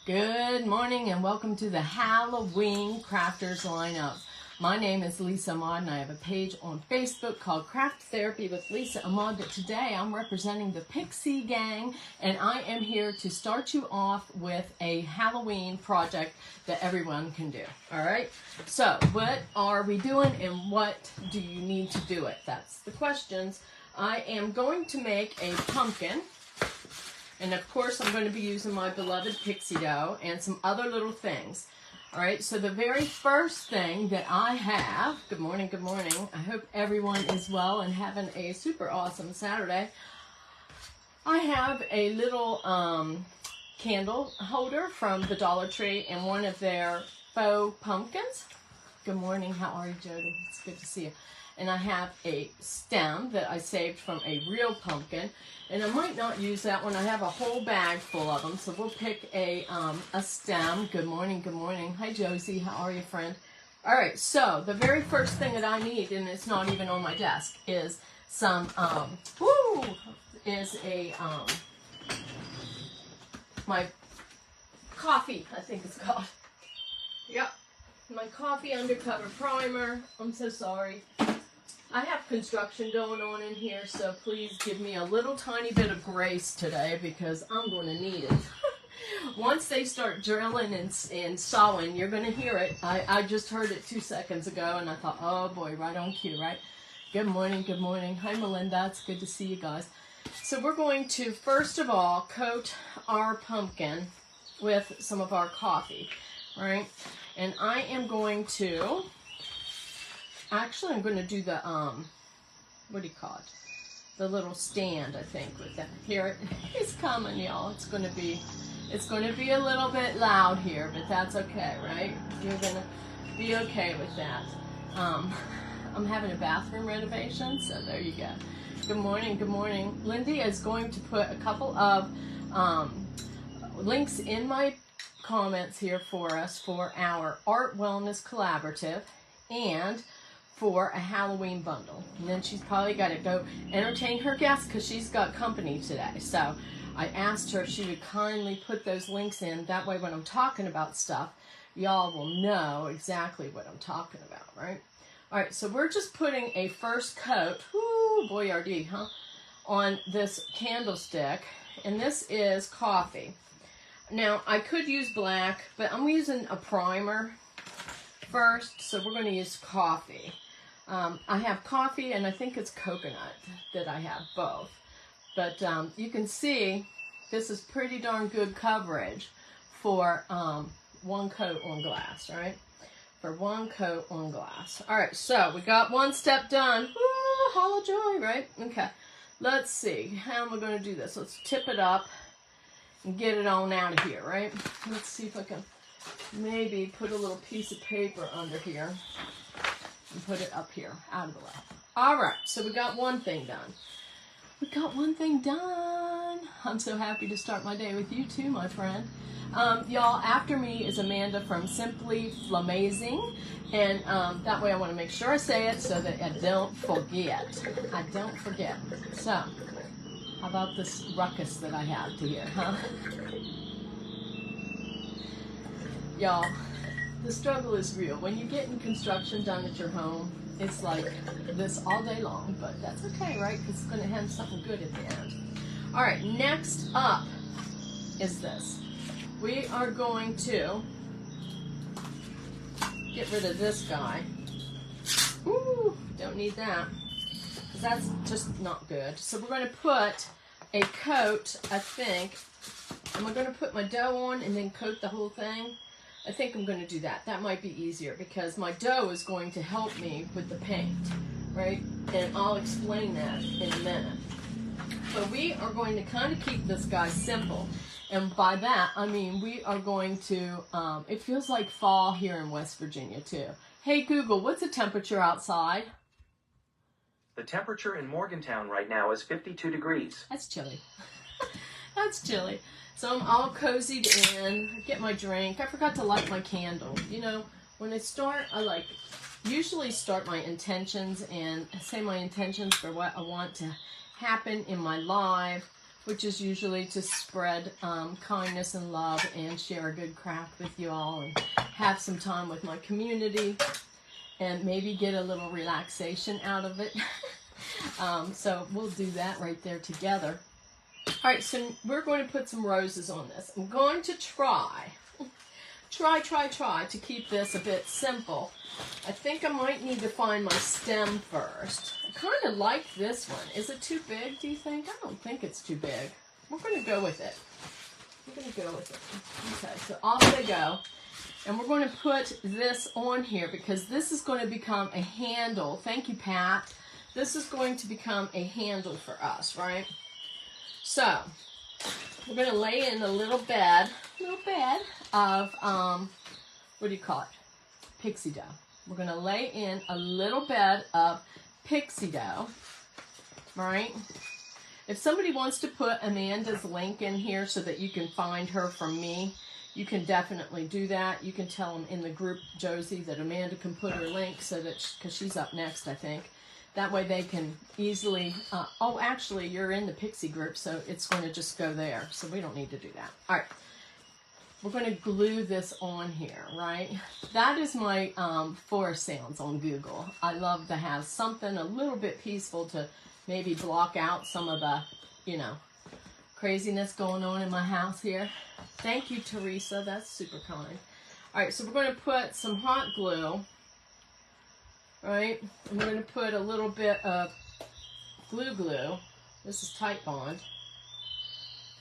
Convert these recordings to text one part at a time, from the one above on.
Good morning and welcome to the Halloween Crafters lineup. My name is Lisa Ahmad and I have a page on Facebook called Craft Therapy with Lisa Ahmad, but today I'm representing the Pixie gang and I am here to start you off with a Halloween project that everyone can do. Alright, so what are we doing and what do you need to do it? That's the questions. I am going to make a pumpkin. And of course, I'm going to be using my beloved pixie dough and some other little things. All right, so the very first thing that I have, good morning, I hope everyone is well and having a super awesome Saturday. I have a little candle holder from the Dollar Tree and one of their faux pumpkins. Good morning, how are you, Jody? It's good to see you. And I have a stem that I saved from a real pumpkin. And I might not use that one. I have a whole bag full of them. So we'll pick a stem. Good morning, good morning. Hi, Josie. How are you, friend? All right, so the very first thing that I need, and it's not even on my desk, is some, my coffee, I think it's called. Yep, my coffee undercover primer. I'm so sorry. I have construction going on in here, so please give me a little tiny bit of grace today because I'm going to need it. Once they start drilling and sawing, you're going to hear it. I just heard it 2 seconds ago, and I thought, oh boy, right on cue, right? Good morning, good morning. Hi, Melinda. It's good to see you guys. So we're going to, first of all, coat our pumpkin with some of our coffee, right? And I am going to... Actually, I'm going to do the, what do you call it? The little stand, I think, with that. Here, it's coming, y'all. It's going to be a little bit loud here, but that's okay, right? You're going to be okay with that. I'm having a bathroom renovation, so there you go. Good morning, good morning. Lindy is going to put a couple of links in my comments here for us for our Art Wellness Collaborative and for a Halloween bundle. And then she's probably got to go entertain her guests because she's got company today. So I asked her if she would kindly put those links in. That way when I'm talking about stuff, y'all will know exactly what I'm talking about, right? All right, so we're just putting a first coat, whoo, boyardee, huh, on this candlestick. And this is coffee. Now, I could use black, but I'm using a primer first, so we're going to use coffee. I have coffee and I think it's coconut that I have, both. But you can see this is pretty darn good coverage for one coat on glass, right? For one coat on glass. All right, so we got one step done. Woo, hollow joy, right? Okay, let's see. How am I going to do this? Let's tip it up and get it on out of here, right? Let's see if I can maybe put a little piece of paper under here and put it up here, out of the way. All right, so we got one thing done. We got one thing done. I'm so happy to start my day with you too, my friend. Y'all, after me is Amanda from Simply Flamazing, and that way I want to make sure I say it so that I don't forget. I don't forget. So, how about this ruckus that I have to hear, huh? Y'all, the struggle is real. When you're getting construction done at your home, it's like this all day long, but that's okay, right? Because it's going to have something good at the end. All right, next up is this. We are going to get rid of this guy. Ooh, don't need that, because that's just not good. So we're going to put a coat, I think. Am I going to put my dough on and then coat the whole thing? I think I'm going to do that. That might be easier because my dough is going to help me with the paint, right? And I'll explain that in a minute. But we are going to kind of keep this guy simple. And by that, I mean we are going to, it feels like fall here in West Virginia too. Hey Google, what's the temperature outside? The temperature in Morgantown right now is 52 degrees. That's chilly. That's chilly. So I'm all cozied in, I get my drink. I forgot to light my candle. You know, when I start, I usually start my intentions and say my intentions for what I want to happen in my life which is usually to spread kindness and love and share a good craft with you all and have some time with my community and maybe get a little relaxation out of it. So we'll do that right there together. All right, so we're going to put some roses on this. I'm going to try to keep this a bit simple. I think I might need to find my stem first. I kind of like this one. Is it too big, do you think? I don't think it's too big. We're going to go with it. Okay, so off they go. And we're going to put this on here because this is going to become a handle. Thank you, Pat. This is going to become a handle for us, right? So, we're going to lay in a little bed of, what do you call it? Pixie dough. We're going to lay in a little bed of pixie dough, right? If somebody wants to put Amanda's link in here so that you can find her from me, you can definitely do that. You can tell them in the group, Josie, that Amanda can put her link so that, because she's up next, I think. That way they can easily, oh, actually, you're in the Pixie group, so it's going to just go there. So we don't need to do that. All right. We're going to glue this on here, right? That is my forest sounds on Google. I love to have something a little bit peaceful to maybe block out some of the, you know, craziness going on in my house here. Thank you, Teresa. That's super kind. All right, so we're going to put some hot glue, right? And we're going to put a little bit of glue. This is Tight Bond.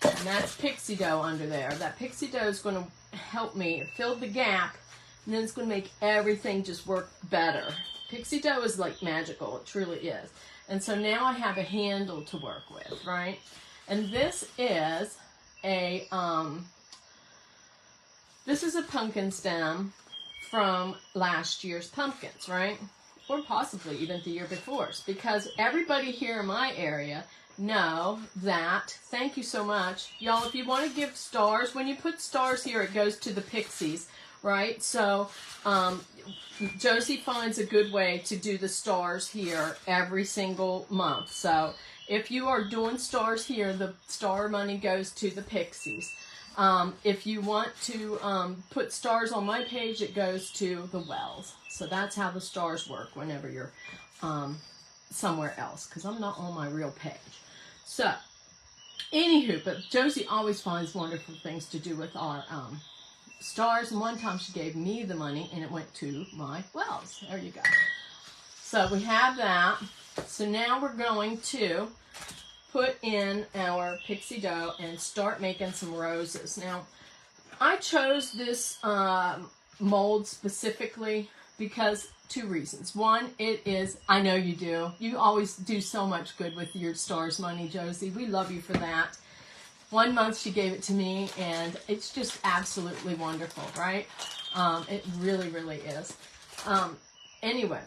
And that's pixie dough under there. That pixie dough is going to help me fill the gap, and then it's going to make everything just work better. Pixie dough is like magical. It truly is. And so now I have a handle to work with, right? And this is a pumpkin stem from last year's pumpkins, right? Or possibly even the year before's, because everybody here in my area know that, thank you so much. Y'all, if you want to give stars, when you put stars here, it goes to the Pixies, right? So, Josie finds a good way to do the stars here every single month. So, if you are doing stars here, the star money goes to the Pixies. If you want to put stars on my page, it goes to the Wells. So that's how the stars work whenever you're somewhere else, because I'm not on my real page. So, anywho, but Josie always finds wonderful things to do with our stars. And one time she gave me the money, and it went to my Wells. There you go. So we have that. So now we're going to put in our pixie dough and start making some roses. Now, I chose this mold specifically because two reasons. One, it is, I know you do. You always do so much good with your stars money, Josie. We love you for that. 1 month she gave it to me, and it's just absolutely wonderful, right? It really, really is. Anyway,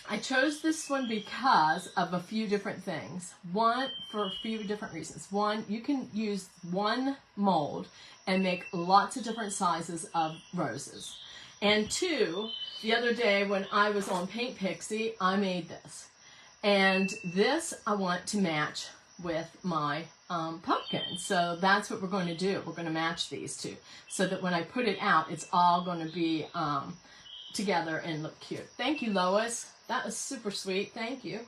I chose this one because of a few different things. One, for a few different reasons. One, you can use one mold and make lots of different sizes of roses. And two, the other day when I was on Paint Pixie, I made this. And this I want to match with my pumpkin. So that's what we're going to do. We're going to match these two so that when I put it out, it's all going to be together and look cute. Thank you, Lois. That was super sweet. Thank you.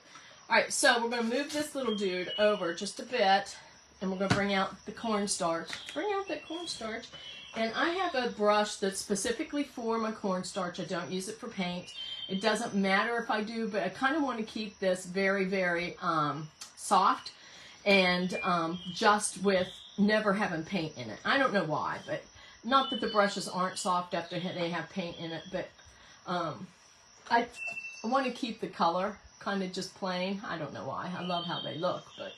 All right, so we're going to move this little dude over just a bit, and we're going to bring out the cornstarch. Bring out that cornstarch. And I have a brush that's specifically for my cornstarch. I don't use it for paint. It doesn't matter if I do, but I kind of want to keep this very, very soft and just with never having paint in it. I don't know why, but not that the brushes aren't soft after they have paint in it, but I want to keep the color kind of just plain. I don't know why. I love how they look, but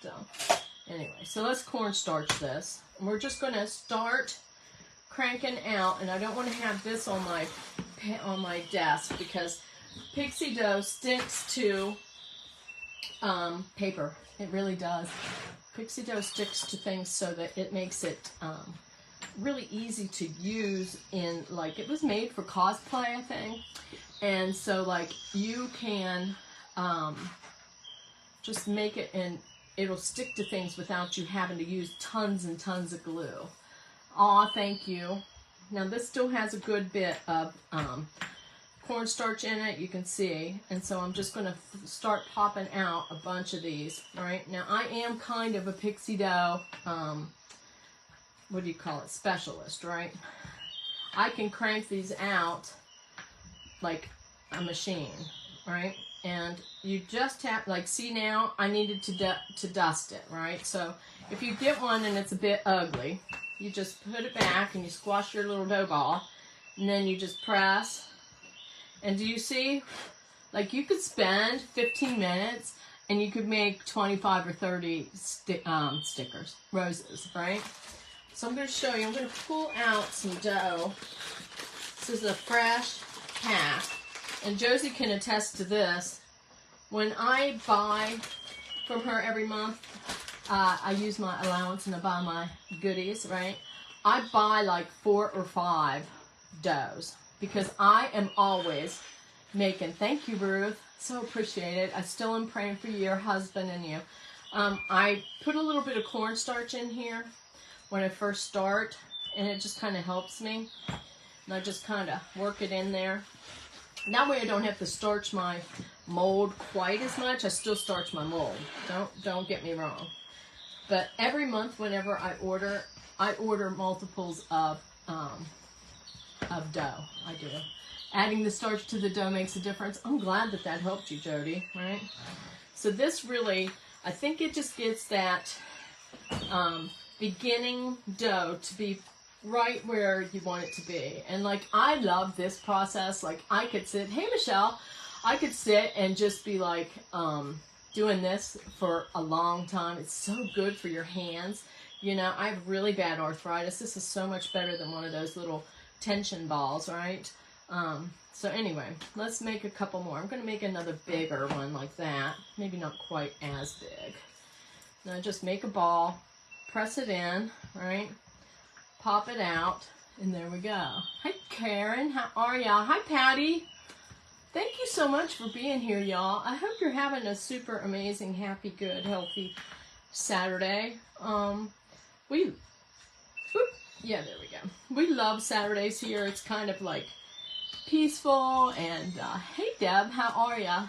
anyway. So let's cornstarch this. And we're just going to start cranking out, and I don't want to have this on my desk because pixie dough sticks to paper. It really does. Pixie dough sticks to things so that it makes it really easy to use in, like, it was made for cosplay, I think. And so, like, you can just make it in it'll stick to things without you having to use tons and tons of glue. Aw, thank you. Now this still has a good bit of cornstarch in it, you can see. And so I'm just going to start popping out a bunch of these. Right now I am kind of a pixie dough, what do you call it, specialist, right? I can crank these out like a machine, right? And you just have, like, see now, I needed to dust it, right? So if you get one and it's a bit ugly, you just put it back and you squash your little dough ball, and then you just press. And do you see? Like, you could spend 15 minutes and you could make 25 or 30 stickers, roses, right? So I'm going to show you. I'm going to pull out some dough. This is a fresh pack. And Josie can attest to this. When I buy from her every month, I use my allowance and I buy my goodies, right? I buy like 4 or 5 doughs because I am always making. Thank you, Ruth. So appreciate it. I still am praying for your husband and you. I put a little bit of cornstarch in here when I first start, and it just kind of helps me. And I just kind of work it in there. That way I don't have to starch my mold quite as much. I still starch my mold. Don't get me wrong. But every month whenever I order multiples of dough. I do. Adding the starch to the dough makes a difference. I'm glad that that helped you, Jody, right? So this really, I think it just gets that beginning dough to be right where you want it to be. And like, I love this process. Like, I could sit, hey Michelle, I could sit and just be like doing this for a long time. It's so good for your hands. You know, I have really bad arthritis. This is so much better than one of those little tension balls, right? So anyway, let's make a couple more. I'm going to make another bigger one like that. Maybe not quite as big. Now just make a ball, press it in, right? Pop it out, and there we go. Hi, Karen. How are ya? Hi, Patty. Thank you so much for being here, y'all. I hope you're having a super amazing, happy, good, healthy Saturday. Yeah, there we go. We love Saturdays here. It's kind of like peaceful. And hey, Deb, how are ya?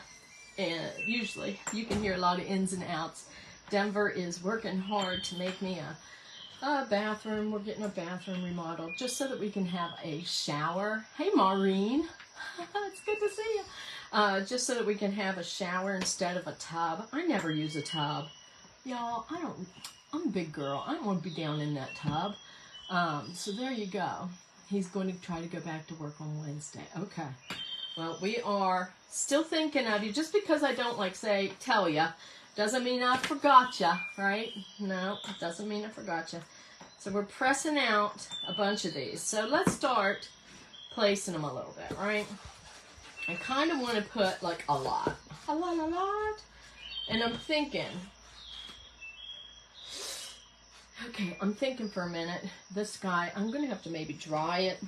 And usually you can hear a lot of ins and outs. Denver is working hard to make me a bathroom. We're getting a bathroom remodeled just so that we can have a shower. Hey, Maureen. It's good to see you. Just so that we can have a shower instead of a tub. I never use a tub. Y'all, I'm a big girl. I don't want to be down in that tub. So there you go. He's going to try to go back to work on Wednesday. Okay. Well, we are still thinking of you. Just because I don't, like, say, tell you, doesn't mean I forgot you, right? No, it doesn't mean I forgot you. So we're pressing out a bunch of these. So let's start placing them a little bit, right? I kind of want to put, like, a lot. A lot. And I'm thinking... Okay, I'm thinking for a minute. This guy, I'm going to have to maybe dry it.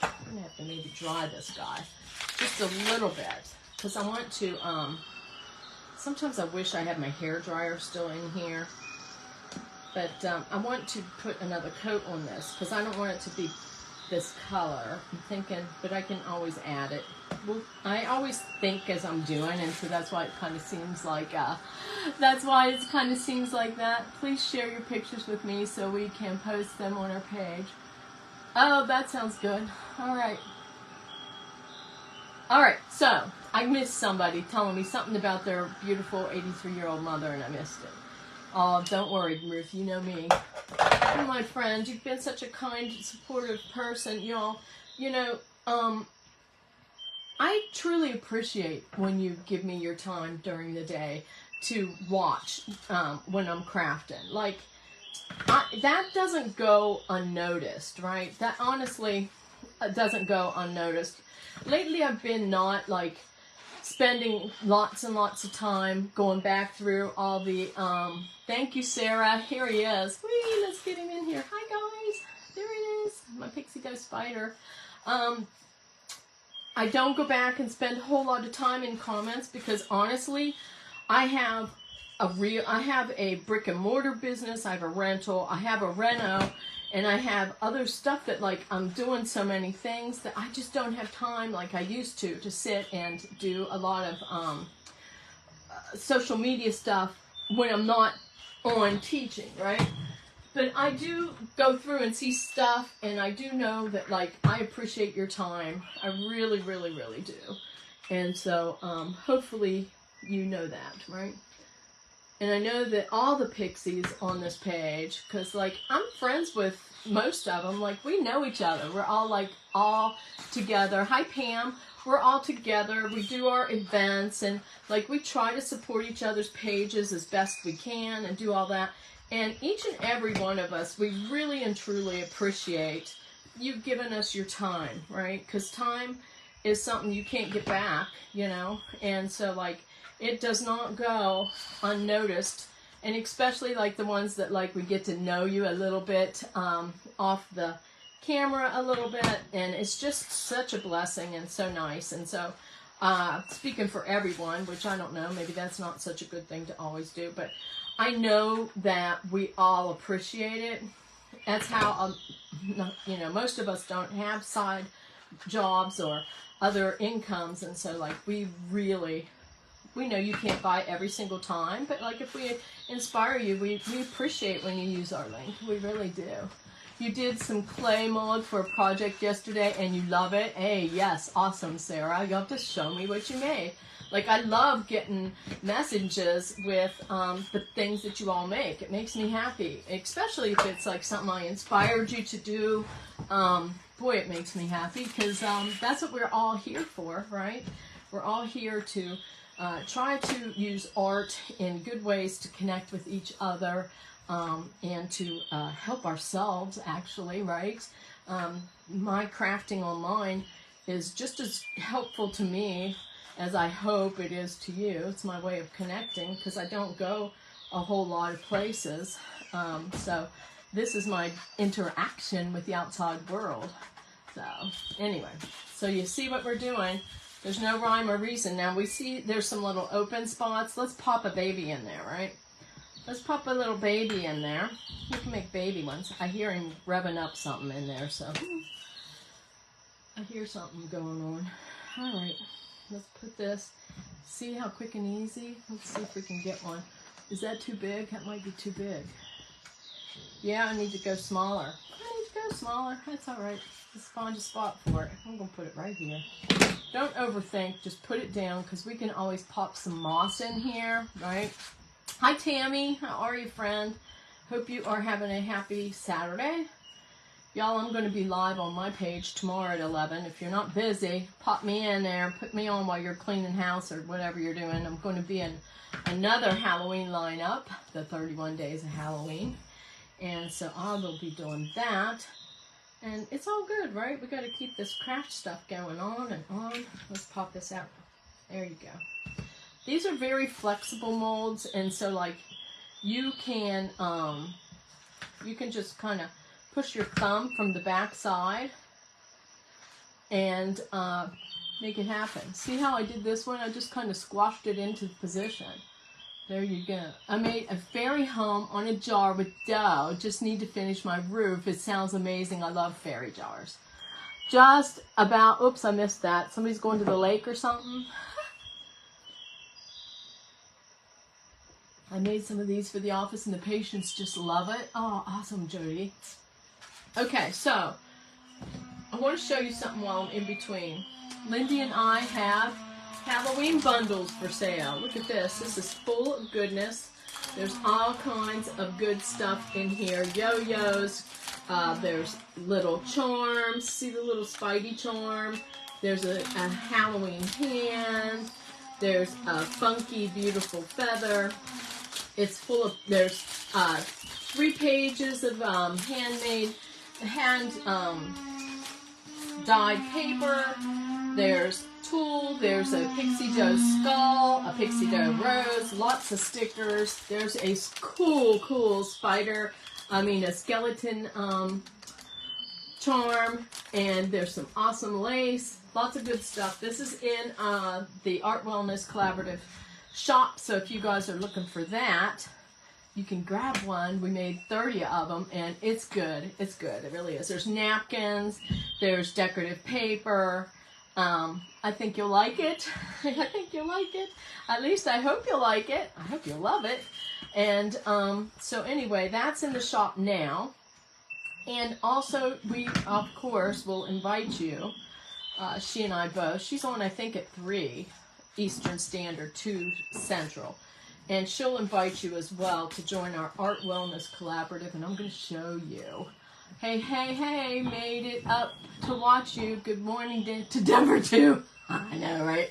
I'm going to have to maybe dry this guy. Just a little bit. Because I want to, sometimes I wish I had my hair dryer still in here. But I want to put another coat on this. Because I don't want it to be this color. I'm thinking, but I can always add it. Well, I always think as I'm doing, and so that's why it kind of seems like, that. Please share your pictures with me so we can post them on our page. Oh, that sounds good. All right. All right, so I missed somebody telling me something about their beautiful 83-year-old mother, and I missed it. Oh, don't worry, Ruth, you know me. Oh, my friend, you've been such a kind, supportive person, y'all. You know, I truly appreciate when you give me your time during the day to watch when I'm crafting. Like, that doesn't go unnoticed, right? That honestly doesn't go unnoticed. Lately, I've been not, like, spending lots and lots of time going back through all the, thank you, Sarah. Here he is. Whee, let's get him in here. Hi, guys. There he is. My pixie dough spider. I don't go back and spend a whole lot of time in comments because, honestly, I have I have a brick and mortar business, I have a rental, I have a reno, and I have other stuff that like I'm doing so many things that I just don't have time like I used to sit and do a lot of social media stuff when I'm not on teaching, right? But I do go through and see stuff, and I do know that like I appreciate your time. I really, really, really do. And so hopefully you know that, right? And I know that all the Pixies on this page, because like I'm friends with most of them, like we know each other. We're all like all together. Hi Pam, we're all together. We do our events, and like we try to support each other's pages as best we can and do all that. And each and every one of us, we really and truly appreciate you giving us your time, right? Because time is something you can't get back, you know? And so like it does not go unnoticed. And especially like the ones that like we get to know you a little bit off the camera a little bit. And it's just such a blessing and so nice. And so speaking for everyone, which I don't know, maybe that's not such a good thing to always do, but I know that we all appreciate it. That's how, you know, most of us don't have side jobs or other incomes. And so like we know you can't buy every single time, but like if we inspire you, we appreciate when you use our link. We really do. You did some clay mold for a project yesterday and you love it. Hey, yes, awesome, Sarah. You'll have to show me what you made. Like, I love getting messages with the things that you all make. It makes me happy, especially if it's like something I inspired you to do. Boy, it makes me happy because that's what we're all here for, right? We're all here to try to use art in good ways to connect with each other and to help ourselves, actually, right? My crafting online is just as helpful to me as I hope it is to you. It's my way of connecting because I don't go a whole lot of places. So this is my interaction with the outside world. So anyway, so you see what we're doing. There's no rhyme or reason. Now we see there's some little open spots. Let's pop a baby in there, right? Let's pop a little baby in there. You can make baby ones. I hear him revving up something in there, so I hear something going on. All right. Let's put this. See how quick and easy? Let's see if we can get one. Is that too big? That might be too big. Yeah, I need to go smaller. I need to go smaller. That's all right. Let's find a spot for it. I'm going to put it right here. Don't overthink. Just put it down because we can always pop some moss in here, right? Hi, Tammy. How are you, friend? Hope you are having a happy Saturday. Y'all, I'm going to be live on my page tomorrow at 11. If you're not busy, pop me in there. Put me on while you're cleaning house or whatever you're doing. I'm going to be in another Halloween lineup, the 31 Days of Halloween. And so I will be doing that. And it's all good, right? We got to keep this craft stuff going on and on. Let's pop this out. There you go. These are very flexible molds. And so, like, you can just kind of push your thumb from the back side and make it happen. See how I did this one? I just kind of squashed it into position. There you go. I made a fairy home on a jar with dough. Just need to finish my roof. It sounds amazing. I love fairy jars. Just about, oops, I missed that. Somebody's going to the lake or something. I made some of these for the office and the patients just love it. Oh, awesome, Jody. Okay, so I want to show you something while I'm in between. Lindy and I have Halloween bundles for sale. Look at this. This is full of goodness. There's all kinds of good stuff in here. Yo-yos. There's little charms. See the little Spidey charm? There's a Halloween hand. There's a funky, beautiful feather. It's full of, there's 3 pages of hand dyed paper. There's tulle. There's a pixie dough skull, a pixie dough rose, lots of stickers. There's a cool a skeleton charm, and there's some awesome lace. Lots of good stuff. This is in the Art Wellness Collaborative shop. So if you guys are looking for that, you can grab one. We made 30 of them, and it's good. It's good. It really is. There's napkins. There's decorative paper. I think you'll like it. I think you'll like it. At least I hope you'll like it. I hope you'll love it. And so anyway, that's in the shop now. And also, we, of course, will invite you. She and I both. She's on, I think, at 3 Eastern Standard, 2 Central. And she'll invite you as well to join our Art Wellness Collaborative. And I'm going to show you. Hey, hey, hey, made it up to watch you. Good morning to Denver, too. I know, right?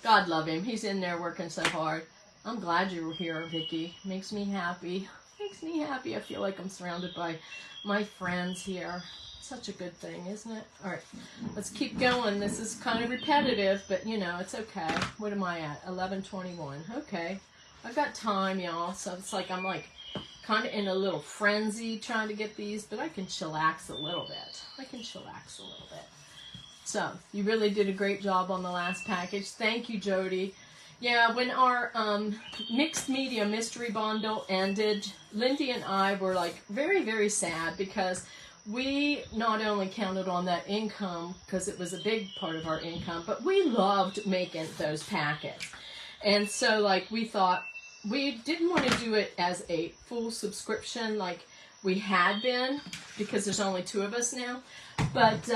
God love him. He's in there working so hard. I'm glad you were here, Vicki. Makes me happy. Makes me happy. I feel like I'm surrounded by my friends here. Such a good thing, isn't it? All right, let's keep going. This is kind of repetitive, but, you know, it's okay. What am I at? 11:21. Okay. I've got time, y'all. So it's like I'm like kind of in a little frenzy trying to get these, but I can chillax a little bit. I can chillax a little bit. So you really did a great job on the last package. Thank you, Jody. Yeah, when our mixed media mystery bundle ended, Lindy and I were like very, very sad because we not only counted on that income because it was a big part of our income, but we loved making those packets. And so like we thought we didn't want to do it as a full subscription like we had been because there's only 2 of us now. But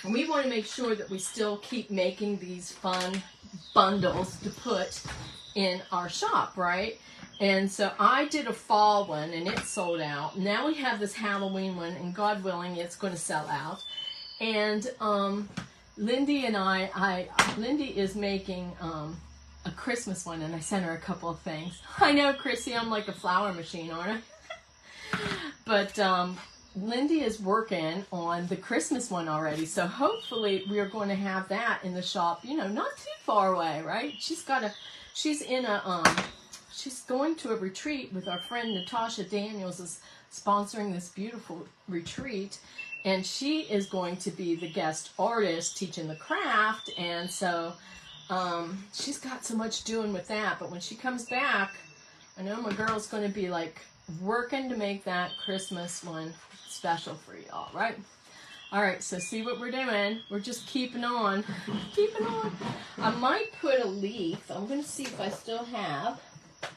we want to make sure that we still keep making these fun bundles to put in our shop, right? And so I did a fall one and it sold out. Now we have this Halloween one and God willing it's going to sell out. And Lindy and Lindy is making a Christmas one and I sent her a couple of things. I know, Chrissy, I'm like a flower machine, aren't I? But Lindy is working on the Christmas one already, so hopefully we are going to have that in the shop, you know, not too far away, right? She's going to a retreat with our friend Natasha Daniels is sponsoring this beautiful retreat, and she is going to be the guest artist teaching the craft, and so she's got so much doing with that. But when she comes back, I know my girl's going to be like working to make that Christmas one special for y'all, right? All right, so see what we're doing. We're just keeping on. Keeping on. I might put a leaf. I'm going to see if I still have. I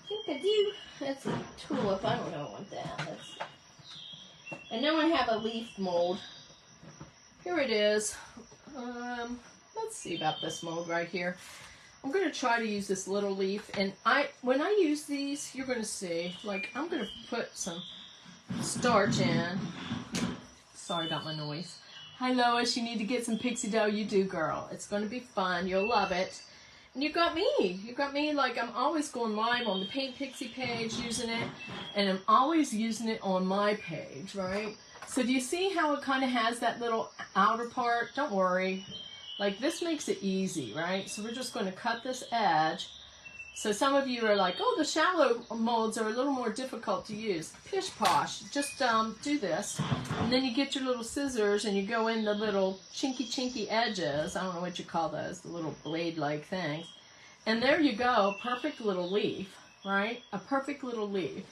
think I do. That's a tulip. I don't know what that is. I know I have a leaf mold. Here it is. Let's see about this mold right here. I'm going to try to use this little leaf. And when I use these, you're going to see, like, I'm going to put some starch in. Sorry about my noise. Hi, Lois. You need to get some pixie dough. You do, girl. It's going to be fun. You'll love it. And you got me. You got me. Like, I'm always going live on the Paint Pixie page using it. And I'm always using it on my page, right? So do you see how it kind of has that little outer part? Don't worry. Like, this makes it easy, right? So we're just going to cut this edge. So some of you are like, oh, the shallow molds are a little more difficult to use. Pish posh. Just do this. And then you get your little scissors and you go in the little chinky edges. I don't know what you call those, the little blade-like things. And there you go. Perfect little leaf, right? A perfect little leaf.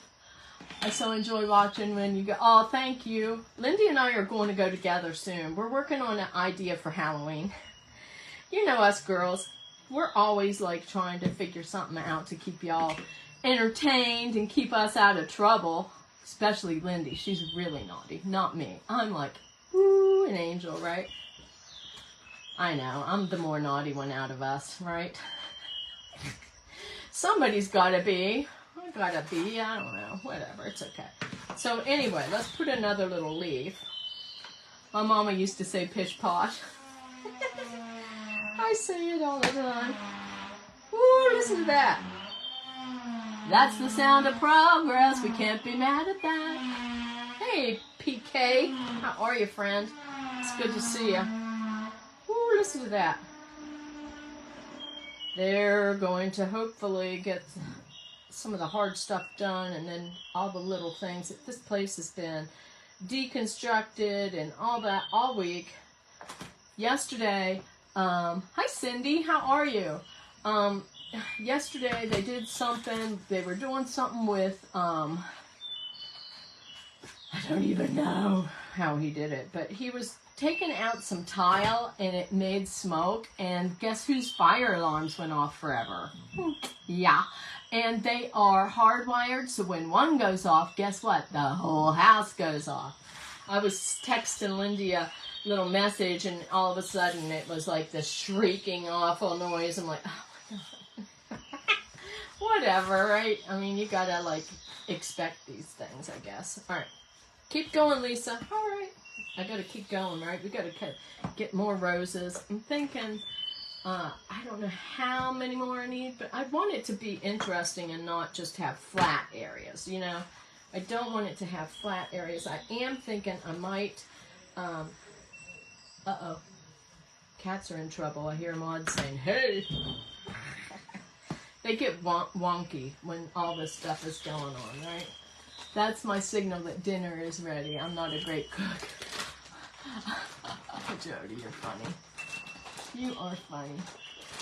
I so enjoy watching when you go, oh, thank you. Lindy and I are going to go together soon. We're working on an idea for Halloween. You know us girls. We're always like trying to figure something out to keep y'all entertained and keep us out of trouble. Especially Lindy. She's really naughty. Not me. I'm like, woo, an angel, right? I know. I'm the more naughty one out of us, right? Somebody's got to be. I got to be. I don't know. Whatever. It's okay. So anyway, let's put another little leaf. My mama used to say pish posh. I say it all the time. Ooh, listen to that. That's the sound of progress. We can't be mad at that. Hey, PK. How are you, friend? It's good to see you. Ooh, listen to that. They're going to hopefully get some of the hard stuff done and then all the little things. This place has been deconstructed and all that all week. Yesterday, hi Cindy, how are you? yesterday they did something. They were doing something with, I don't even know how he did it, but he was taking out some tile and it made smoke, and guess whose fire alarms went off forever? Yeah. And they are hardwired, so when one goes off, guess what? The whole house goes off. I was texting Lindy a little message, and all of a sudden it was like this shrieking awful noise. I'm like, oh my God. Whatever, right? I mean, you gotta like expect these things, I guess. All right. Keep going, Lisa. All right. I gotta keep going, right? We gotta get more roses. I'm thinking, I don't know how many more I need, but I want it to be interesting and not just have flat areas, you know? I don't want it to have flat areas. I am thinking I might, uh-oh. Cats are in trouble. I hear Ahmad saying, hey. They get wonky when all this stuff is going on, right? That's my signal that dinner is ready. I'm not a great cook. Jody, you're funny. You are funny.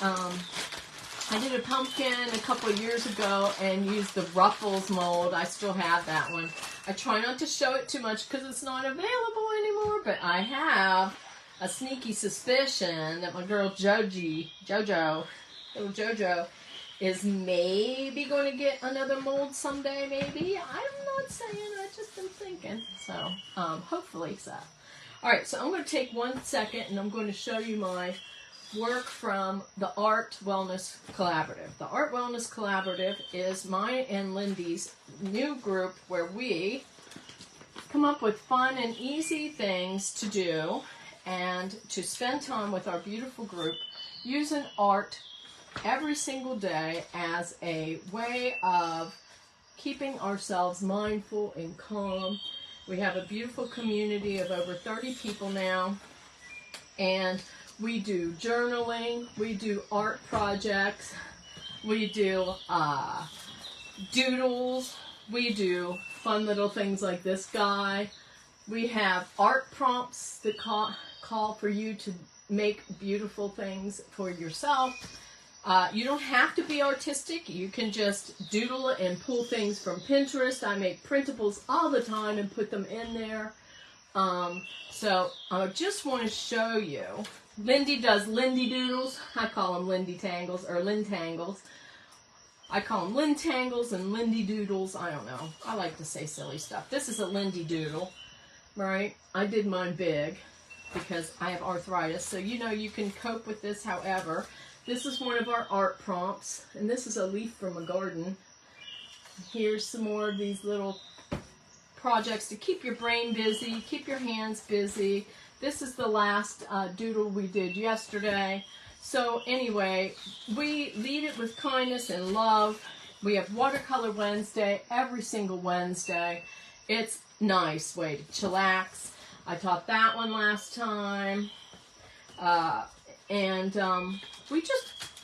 I did a pumpkin a couple of years ago and used the Ruffles mold. I still have that one. I try not to show it too much because it's not available anymore, but I have a sneaky suspicion that my girl Jojo, is maybe going to get another mold someday, maybe. I'm not saying, I just am thinking. So, hopefully so. Alright, so I'm going to take 1 second and I'm going to show you my work from the Art Wellness Collaborative. The Art Wellness Collaborative is mine and Lindy's new group where we come up with fun and easy things to do and to spend time with our beautiful group using art every single day as a way of keeping ourselves mindful and calm. We have a beautiful community of over 30 people now, and we do journaling, we do art projects, we do doodles, we do fun little things like this guy. We have art prompts that call for you to make beautiful things for yourself. You don't have to be artistic. You can just doodle and pull things from Pinterest. I make printables all the time and put them in there. So I just want to show you. Lindy does Lindy doodles. I call them Lindy tangles or Lin tangles. I call them Lin tangles and Lindy doodles. I don't know. I like to say silly stuff. This is a Lindy doodle, right? I did mine big because I have arthritis. So you know you can cope with this however. This is one of our art prompts, and this is a leaf from a garden. Here's some more of these little projects to keep your brain busy, keep your hands busy. This is the last doodle we did yesterday. So anyway, we lead it with kindness and love. We have Watercolor Wednesday every single Wednesday. It's a nice way to chillax. I taught that one last time.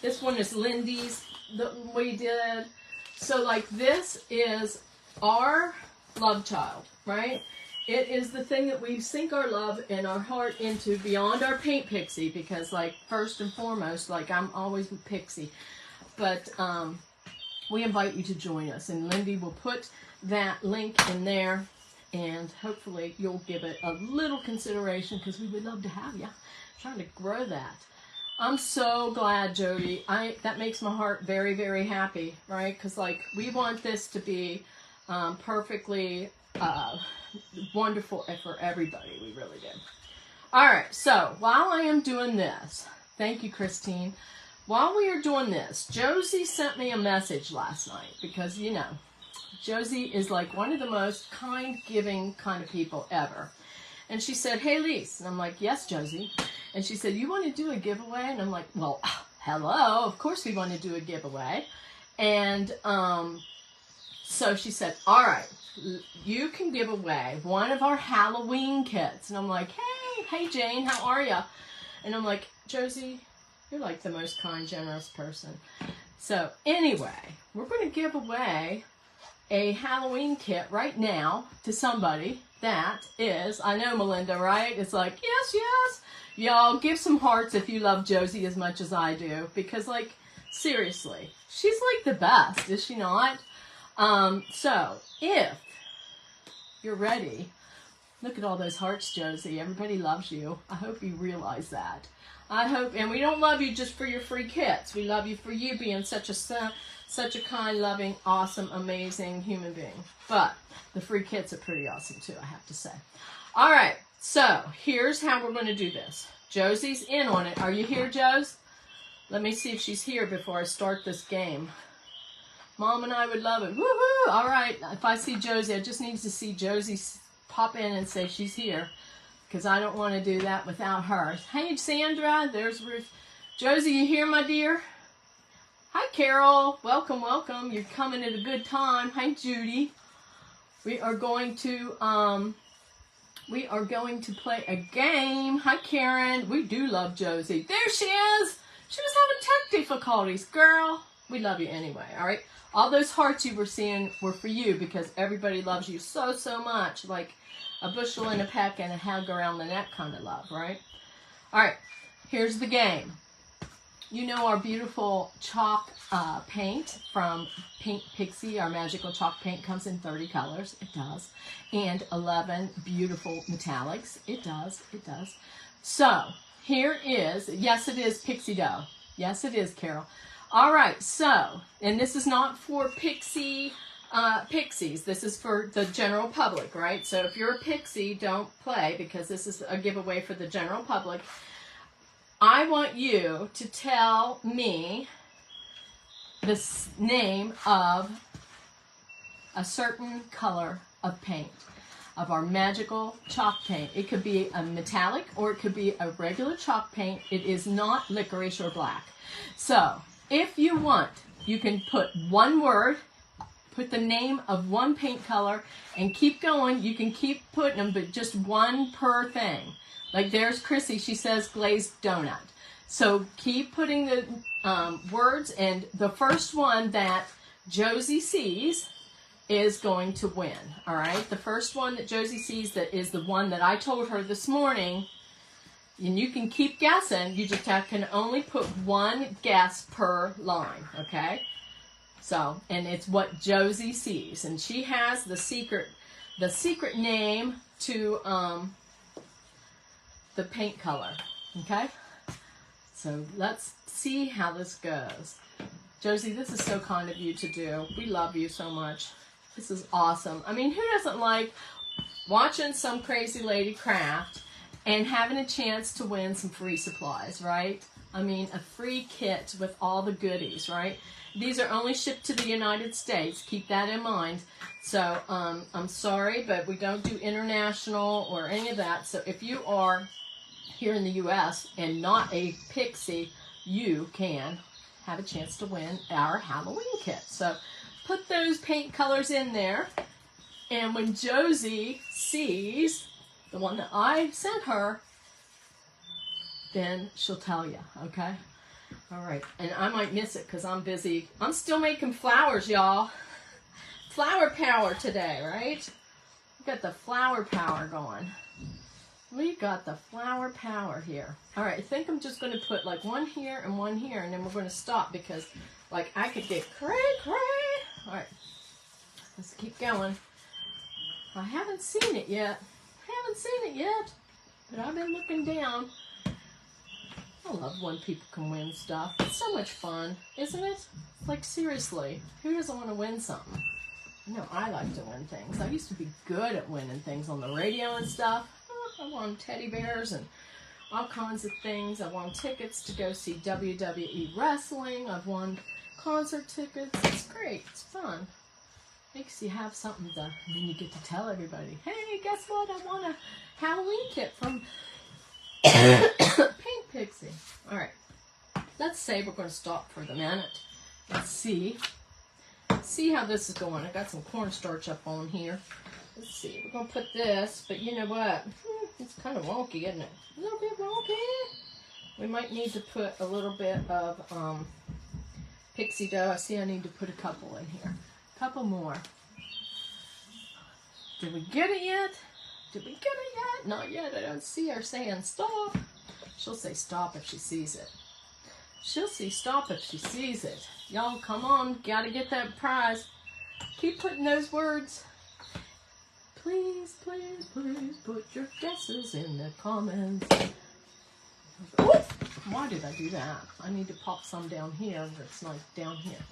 This one is Lindy's that we did. So like this is our love child, right? It is the thing that we sink our love and our heart into beyond our Paint Pixie because like first and foremost, like I'm always with Pixie. But we invite you to join us and Lindy will put that link in there and hopefully you'll give it a little consideration because we would love to have you. I'm trying to grow that. I'm so glad, Jody. That makes my heart very, very happy, right? Because, like, we want this to be perfectly wonderful for everybody. We really do. All right, so while I am doing this, thank you, Christine. While we are doing this, Josie sent me a message last night because, you know, Josie is, like, one of the most kind, giving kind of people ever. And she said, hey, Lise. And I'm like, yes, Josie. And she said, you want to do a giveaway? And I'm like, well, hello. Of course we want to do a giveaway. And so she said, all right, you can give away one of our Halloween kits. And I'm like, hey, Jane, how are you? And I'm like, Josie, you're like the most kind, generous person. So anyway, we're going to give away a Halloween kit right now to somebody that is, I know Melinda, right? It's like, yes, yes. Y'all give some hearts if you love Josie as much as I do. Because like, Seriously. She's like the best, is she not? So, if you're ready, look at all those hearts, Josie. Everybody loves you. I hope you realize that. I hope, and we don't love you just for your free kits. We love you for you being such a kind, loving, awesome, amazing human being. But the free kits are pretty awesome too, I have to say. All right, so here's how we're going to do this. Josie's in on it. Are you here, Jose? Let me see if she's here before I start this game. Mom and I would love it. Woohoo! All right, if I see Josie, I just need to see Josie pop in and say she's here, because I don't want to do that without her. Hey, Sandra. There's Ruth. Josie, you here, my dear? Hi, Carol. Welcome, welcome. You're coming at a good time. Hi, Judy. We are going to play a game. Hi, Karen. We do love Josie. There she is. She was having tech difficulties, girl. We love you anyway, all right? All those hearts you were seeing were for you because everybody loves you so, so much. Like a bushel and a peck and a hug around the neck kind of love, right? All right, here's the game. You know our beautiful chalk paint from Paint Pixie. Our magical chalk paint comes in 30 colors. It does. And 11 beautiful metallics. It does. It does. So, here is, yes, it is pixie dough. Yes, it is, Carol. All right, so, and this is not for pixies. This is for the general public, right? So if you're a pixie, don't play because this is a giveaway for the general public. I want you to tell me the name of a certain color of paint, of our magical chalk paint. It could be a metallic or it could be a regular chalk paint. It is not licorice or black. So if you want, you can put one word, put the name of one paint color, and keep going. You can keep putting them, but just one per thing. Like there's Chrissy, she says glazed donut. So keep putting the words, and the first one that Josie sees is going to win, all right? The first one that Josie sees that is the one that I told her this morning, and you can keep guessing, you just can only put one guess per line, okay? So, and it's what Josie sees, and she has the secret name to the paint color, okay? So let's see how this goes. Josie, this is so kind of you to do. We love you so much. This is awesome. I mean, who doesn't like watching some crazy lady craft and having a chance to win some free supplies, right? I mean, a free kit with all the goodies, right? These are only shipped to the United States. Keep that in mind. So, I'm sorry, but we don't do international or any of that. So if you are here in the U.S. and not a pixie, you can have a chance to win our Halloween kit. So put those paint colors in there, and when Josie sees the one that I sent her, then she'll tell you, okay? All right, and I might miss it because I'm busy. I'm still making flowers, y'all. Flower power today, right? We got the flower power going. We got the flower power here. All right, I think I'm just going to put like one here, and then we're going to stop because like I could get cray. All right, let's keep going. I haven't seen it yet. But I've been looking down. I love when people can win stuff. It's so much fun, isn't it? Like seriously, who doesn't want to win something? You know, I like to win things. I used to be good at winning things on the radio and stuff. I won teddy bears and all kinds of things. I won tickets to go see WWE wrestling. I've won concert tickets. It's great. It's fun. Makes you have something to, and then you get to tell everybody, hey, guess what? I won a Halloween kit from Paint Pixie. All right. Let's say we're going to stop for the minute. Let's see how this is going. I got some cornstarch up on here. Let's see. We're going to put this, but you know what? It's kind of wonky, isn't it? A little bit wonky. We might need to put a little bit of pixie dough. I see I need to put a couple in here. A couple more. Did we get it yet? Not yet. I don't see her saying stop. She'll say stop if she sees it. She'll see stop if she sees it. Y'all, come on. Gotta get that prize. Keep putting those words. Please, please, please put your guesses in the comments. Ooh, why did I do that? I need to pop some down here where it's like down here.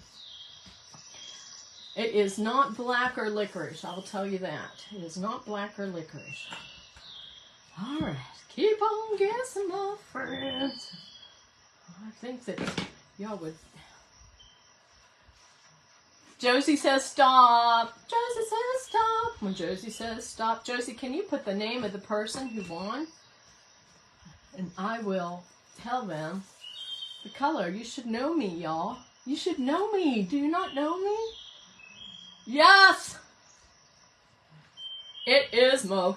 It is not black or licorice. I will tell you that. It is not black or licorice. All right. Keep on guessing, my friends. I think that y'all would... Josie says stop. Josie says stop. When Josie says stop. Josie, can you put the name of the person who won? And I will tell them the color. You should know me, y'all. You should know me. Do you not know me? Yes! It is Mojito.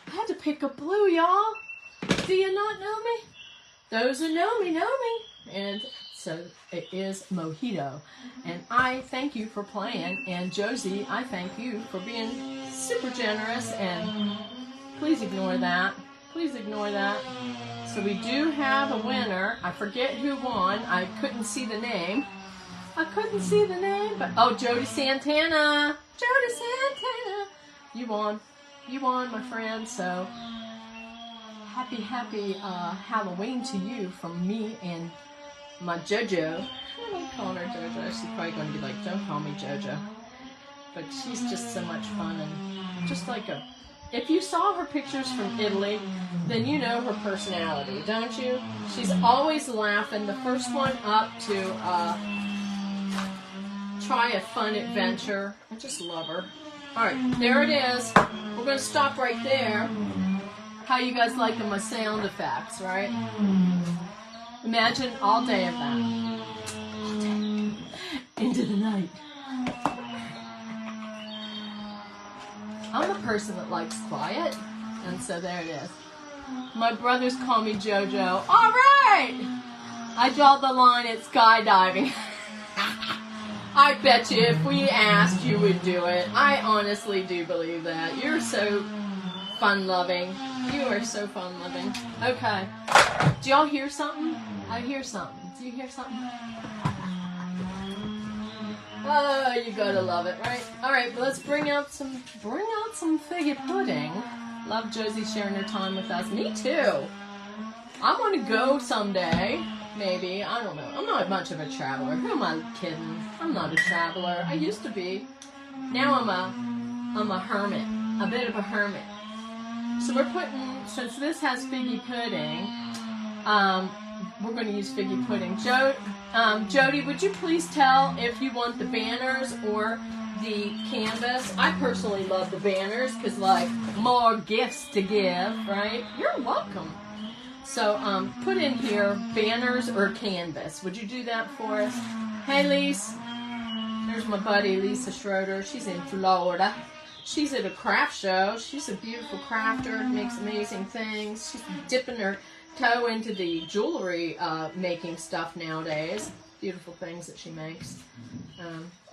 I had to pick a blue, y'all. Do you not know me? Those who know me, know me. And so it is Mojito. And I thank you for playing. And Josie, I thank you for being super generous. And please ignore that. Please ignore that. So we do have a winner. I forget who won. I couldn't see the name. I couldn't see the name, but oh, Jody Santana. Jody Santana. You won. You won, my friend. So happy Halloween to you from me and my JoJo. I don't call her JoJo. She's probably going to be like, don't call me JoJo. But she's just so much fun and just like a... If you saw her pictures from Italy, then you know her personality, don't you? She's always laughing. The first one up to try a fun adventure. I just love her. All right, there it is. We're going to stop right there. How you guys liking my sound effects, right? Imagine all day of that. All day. Into the night. I'm a person that likes quiet, and so there it is. My brothers call me JoJo. All right! I draw the line at skydiving. I bet you if we asked, you would do it. I honestly do believe that. You're so fun-loving. You are so fun-loving. Okay. Do y'all hear something? I hear something. Do you hear something? Oh, you gotta love it, right? All right, but let's bring out some figgy pudding. Love Josie sharing her time with us. Me too. I want to go someday. Maybe. I don't know. I'm not much of a traveler. Who am I kidding? I'm not a traveler. I used to be. Now I'm a hermit. A bit of a hermit. So we're putting, since this has figgy pudding, we're going to use figgy pudding. Jody, would you please tell if you want the banners or the canvas? I personally love the banners because, like, more gifts to give, right? You're welcome. So put in here banners or canvas. Would you do that for us? Hey, Lise. There's my buddy, Lisa Schroeder. She's in Florida. She's at a craft show. She's a beautiful crafter, makes amazing things. She's dipping her toe into the jewelry making stuff nowadays. Beautiful things that she makes.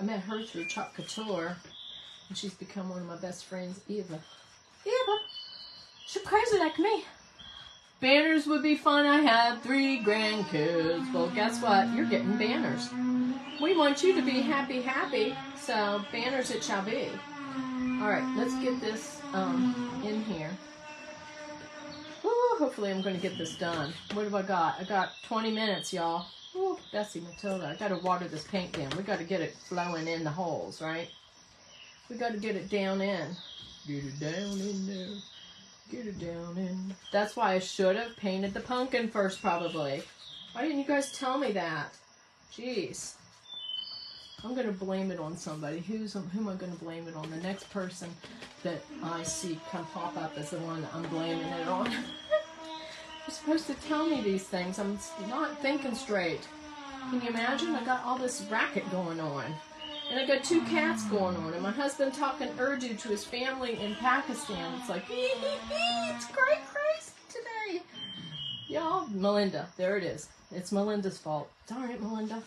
I met her through Chaulk Couture, and she's become one of my best friends, Eva. Eva, she's crazy like me. Banners would be fun. I have 3 grandkids. Well, guess what? You're getting banners. We want you to be happy, happy. So banners it shall be. All right, let's get this in here. Ooh, hopefully I'm going to get this done. What have I got? I got 20 minutes, y'all. Ooh, Bessie Matilda. I got to water this paint down. We got to get it flowing in the holes, right? We got to get it down in. Get it down in there. Get it down in. That's why I should have painted the pumpkin first, probably. Why didn't you guys tell me that? Jeez. I'm going to blame it on somebody. Who am I going to blame it on? The next person that I see come pop up is the one that I'm blaming it on. You're supposed to tell me these things. I'm not thinking straight. Can you imagine? I got all this racket going on. And I got 2 cats going on. And my husband talking Urdu to his family in Pakistan. It's like, it's great crazy today. Y'all, Melinda. There it is. It's Melinda's fault. Darn it, Melinda.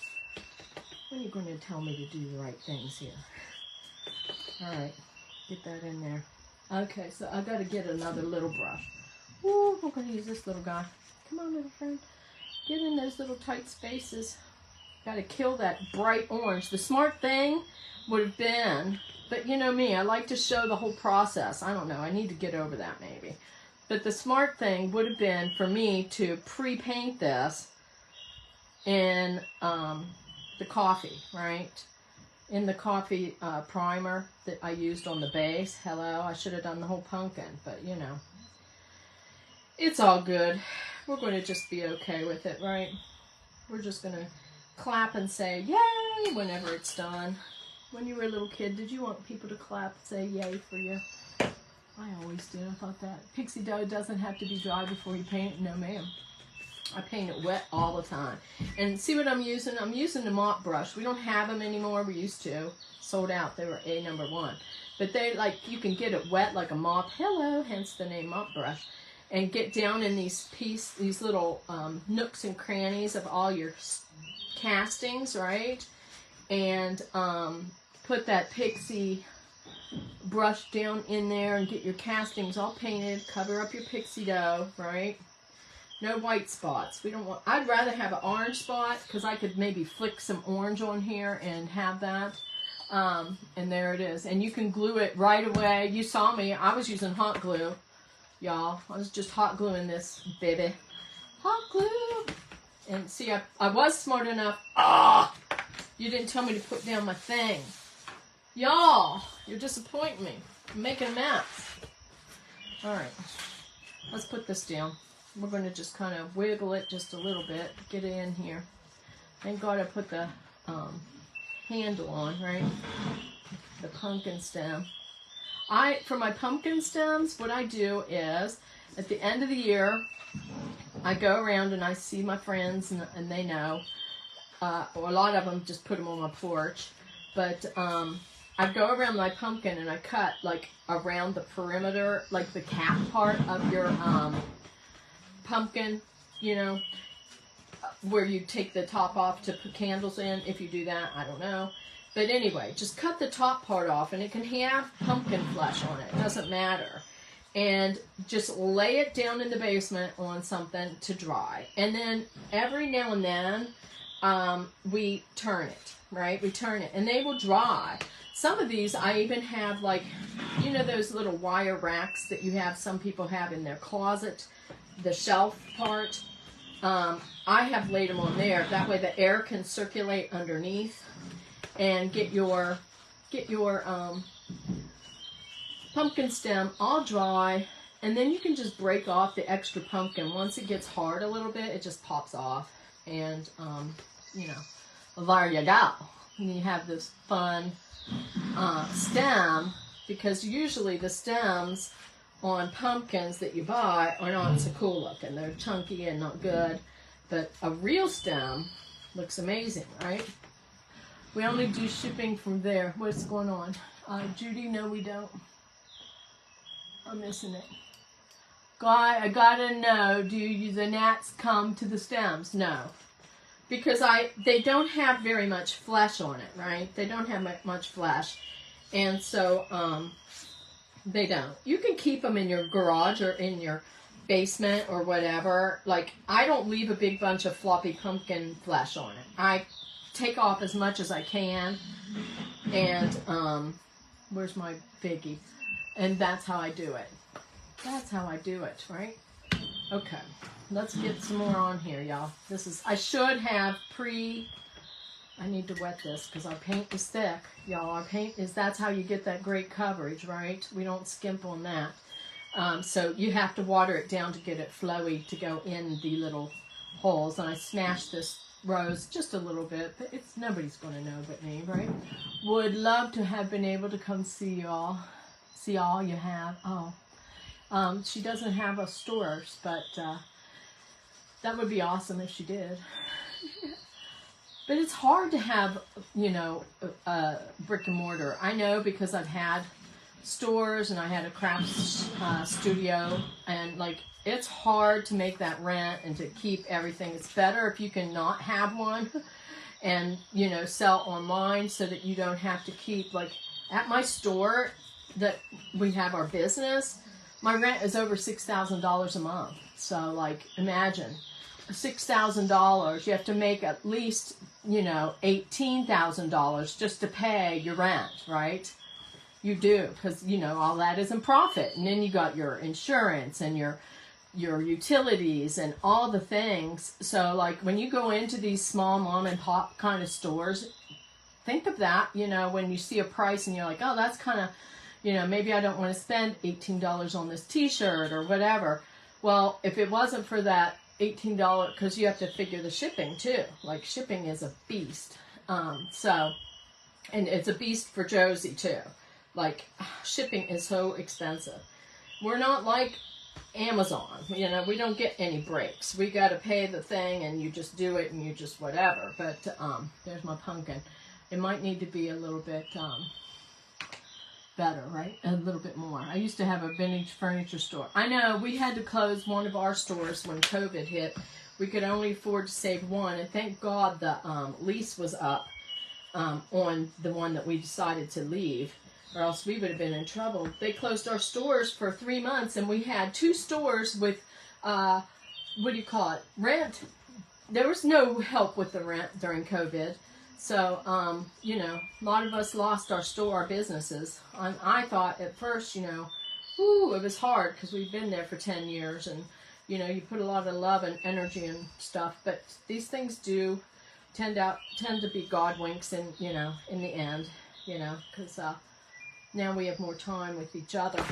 When are you going to tell me to do the right things here? All right. Get that in there. Okay, so I got to get another little brush. Ooh, I'm going to use this little guy. Come on, little friend. Get in those little tight spaces. Got to kill that bright orange. The smart thing would have been, but you know me, I like to show the whole process. I don't know, I need to get over that maybe. But the smart thing would have been for me to pre-paint this in the coffee, right? In the coffee primer that I used on the base. Hello, I should have done the whole pumpkin, but you know. It's all good. We're going to just be okay with it, right? We're just going to clap and say, yay, whenever it's done. When you were a little kid, did you want people to clap and say yay for you? I always did. I thought that. Pixie dough doesn't have to be dry before you paint it. No, ma'am. I paint it wet all the time. And see what I'm using? I'm using the mop brush. We don't have them anymore. We used to. Sold out. They were #1. But they, like, you can get it wet like a mop. Hello, hence the name mop brush. And get down in these little nooks and crannies of all your castings, right? And put that Pixie brush down in there and get your castings all painted. Cover up your Pixie dough, right? No white spots. We don't want. I'd rather have an orange spot because I could maybe flick some orange on here and have that. And there it is. And you can glue it right away. You saw me. I was using hot glue. Y'all, I was just hot gluing this, baby. Hot glue. And see, I was smart enough. You didn't tell me to put down my thing. Y'all, you're disappointing me. I'm making a mess. All right, let's put this down. We're going to just kind of wiggle it just a little bit. Get it in here. Thank God I put the handle on, right? The pumpkin stem. For my pumpkin stems, what I do is, at the end of the year, I go around and I see my friends, and they know. A lot of them just put them on my porch. But I go around my pumpkin and I cut, like, around the perimeter, like the cap part of your pumpkin, you know, where you take the top off to put candles in. If you do that, I don't know. But anyway, just cut the top part off, and it can have pumpkin flesh on it. It doesn't matter. And just lay it down in the basement on something to dry. And then every now and then, we turn it, right? We turn it, and they will dry. Some of these, I even have, like, you know those little wire racks that you have, some people have in their closet, the shelf part? I have laid them on there. That way the air can circulate underneath. And get your pumpkin stem all dry, and then you can just break off the extra pumpkin. Once it gets hard a little bit, it just pops off, and you know, there you go. And you have this fun stem, because usually the stems on pumpkins that you buy are not so cool looking. They're chunky and not good, but a real stem looks amazing, right? We only do shipping from there. What's going on? Judy, no we don't. I'm missing it. I gotta know, do the gnats come to the stems? No. Because they don't have very much flesh on it, right? They don't have much flesh. And so, they don't. You can keep them in your garage or in your basement or whatever. Like, I don't leave a big bunch of floppy pumpkin flesh on it. I take off as much as I can, and where's my biggie? And that's how I do it. That's how I do it, right? Okay, let's get some more on here, y'all. I should have I need to wet this because our paint is thick, y'all. That's how you get that great coverage, right? We don't skimp on that. So you have to water it down to get it flowy to go in the little holes. And I smashed this rose just a little bit, but nobody's going to know but me, right? Would love to have been able to come see y'all. See all you have. Oh, she doesn't have a stores, but that would be awesome if she did. But it's hard to have, you know, brick and mortar. I know because I've had stores and I had a craft studio, and like, it's hard to make that rent and to keep everything. It's better if you can not have one and, you know, sell online so that you don't have to keep, like, at my store that we have our business, my rent is over $6,000 a month. So, like, imagine. $6,000, you have to make at least, you know, $18,000 just to pay your rent, right? You do, because, you know, all that is in profit. And then you got your insurance and your utilities and all the things. So, like, when you go into these small mom and pop kind of stores, think of that, you know, when you see a price and you're like, oh, that's kind of, you know, maybe I don't want to spend $18 on this t-shirt or whatever. Well, if it wasn't for that $18, because you have to figure the shipping too. Like, shipping is a beast. So, and it's a beast for Josie too. Like, shipping is so expensive. We're not like Amazon. You know, we don't get any breaks. We got to pay the thing and you just do it and you just whatever. But, there's my pumpkin. It might need to be a little bit, better, right? A little bit more. I used to have a vintage furniture store. I know we had to close one of our stores when COVID hit. We could only afford to save one, and thank God the lease was up on the one that we decided to leave, or else we would have been in trouble. They closed our stores for 3 months, and we had 2 stores with, what do you call it, rent. There was no help with the rent during COVID. So, you know, a lot of us lost our businesses. I thought at first, you know, it was hard because we've been there for 10 years and, you know, you put a lot of love and energy and stuff. But these things do tend to be God winks in, you know, in the end, you know, because now we have more time with each other